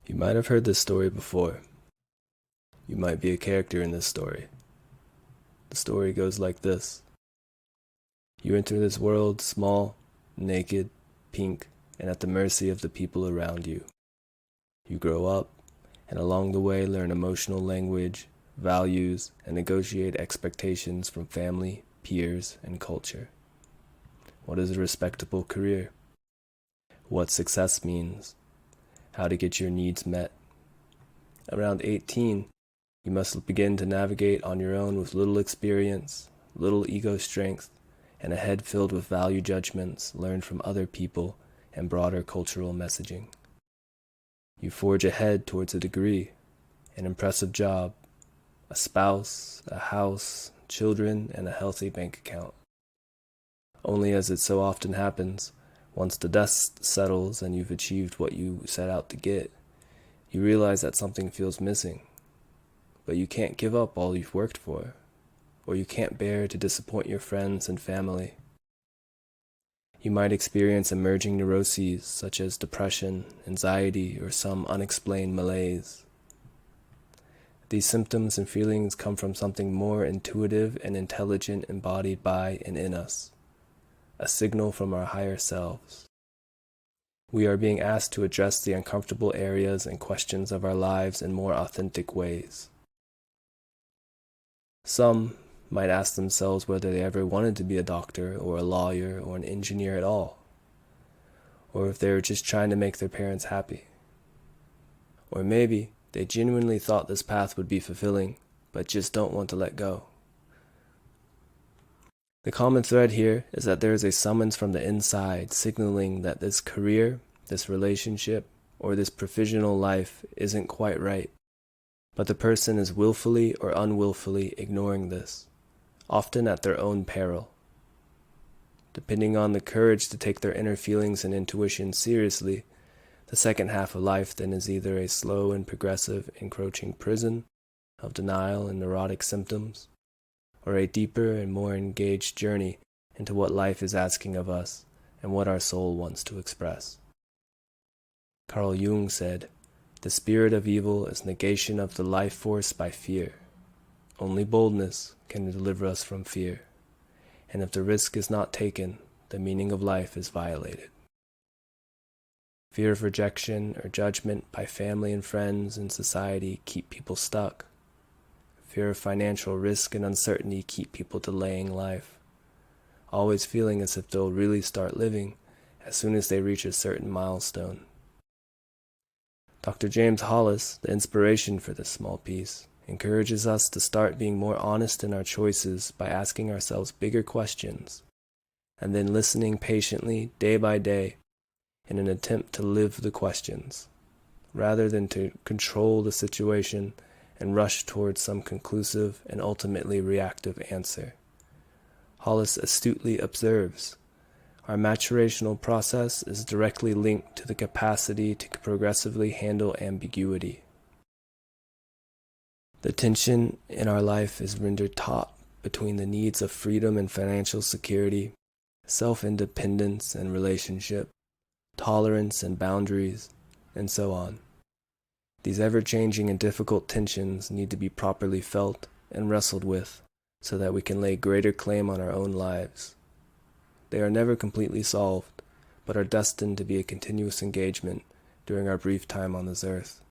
You might have heard this story before. You might be a character in this story. The story goes like this. You enter this world small, naked, pink, and at the mercy of the people around you. You grow up, and along the way learn emotional language, values, and negotiate expectations from family, peers, and culture. What is a respectable career? What success means? How to get your needs met. Around 18, you must begin to navigate on your own with little experience, little ego strength, and a head filled with value judgments learned from other people and broader cultural messaging. You forge ahead towards a degree, an impressive job, a spouse, a house, children, and a healthy bank account. Only as it so often happens, once the dust settles and you've achieved what you set out to get, you realize that something feels missing. But you can't give up all you've worked for, or you can't bear to disappoint your friends and family. You might experience emerging neuroses such as depression, anxiety, or some unexplained malaise. These symptoms and feelings come from something more intuitive and intelligent embodied by and in us, a signal from our higher selves. We are being asked to address the uncomfortable areas and questions of our lives in more authentic ways. Some might ask themselves whether they ever wanted to be a doctor or a lawyer or an engineer at all, or if they were just trying to make their parents happy. Or maybe they genuinely thought this path would be fulfilling, but just don't want to let go. The common thread here is that there is a summons from the inside signaling that this career, this relationship, or this provisional life isn't quite right. But the person is willfully or unwillfully ignoring this, often at their own peril. Depending on the courage to take their inner feelings and intuition seriously, the second half of life then is either a slow and progressive encroaching prison of denial and neurotic symptoms, or a deeper and more engaged journey into what life is asking of us and what our soul wants to express. Carl Jung said, "The spirit of evil is negation of the life force by fear. Only boldness can deliver us from fear, and if the risk is not taken, the meaning of life is violated." Fear of rejection or judgment by family and friends and society keep people stuck. Fear of financial risk and uncertainty keep people delaying life, always feeling as if they'll really start living as soon as they reach a certain milestone. Dr. James Hollis, the inspiration for this small piece, encourages us to start being more honest in our choices by asking ourselves bigger questions, and then listening patiently day by day in an attempt to live the questions, rather than to control the situation and rush towards some conclusive and ultimately reactive answer. Hollis astutely observes, our maturational process is directly linked to the capacity to progressively handle ambiguity. The tension in our life is rendered taut between the needs of freedom and financial security, self-independence and relationship, tolerance and boundaries, and so on. These ever-changing and difficult tensions need to be properly felt and wrestled with so that we can lay greater claim on our own lives. They are never completely solved, but are destined to be a continuous engagement during our brief time on this earth.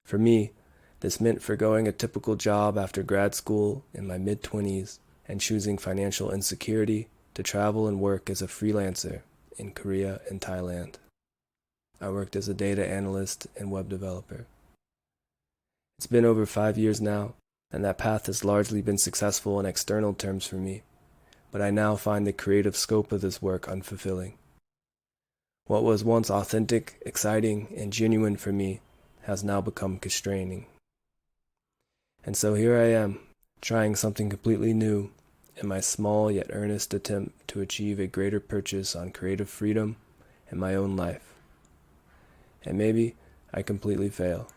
For me, this meant forgoing a typical job after grad school in my mid-20s and choosing financial insecurity to travel and work as a freelancer in Korea and Thailand. I worked as a data analyst and web developer. It's been over 5 years now, and that path has largely been successful in external terms for me, but I now find the creative scope of this work unfulfilling. What was once authentic, exciting, and genuine for me has now become constraining. And so here I am, trying something completely new in my small yet earnest attempt to achieve a greater purchase on creative freedom in my own life. And maybe I completely fail.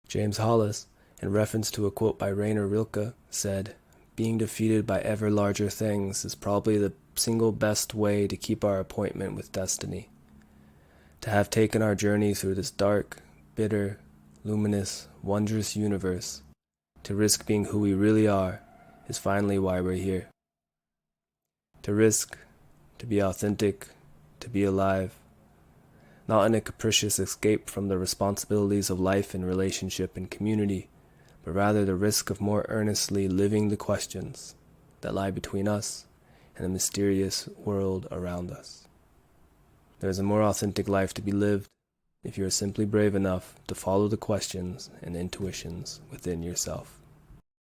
James Hollis, in reference to a quote by Rainer Rilke, said, "Being defeated by ever larger things is probably the single best way to keep our appointment with destiny. To have taken our journey through this dark, bitter, luminous, wondrous universe, to risk being who we really are, is finally why we're here. To risk, to be authentic, to be alive, not in a capricious escape from the responsibilities of life and relationship and community, but rather the risk of more earnestly living the questions that lie between us and the mysterious world around us. There is a more authentic life to be lived if you are simply brave enough to follow the questions and intuitions within yourself.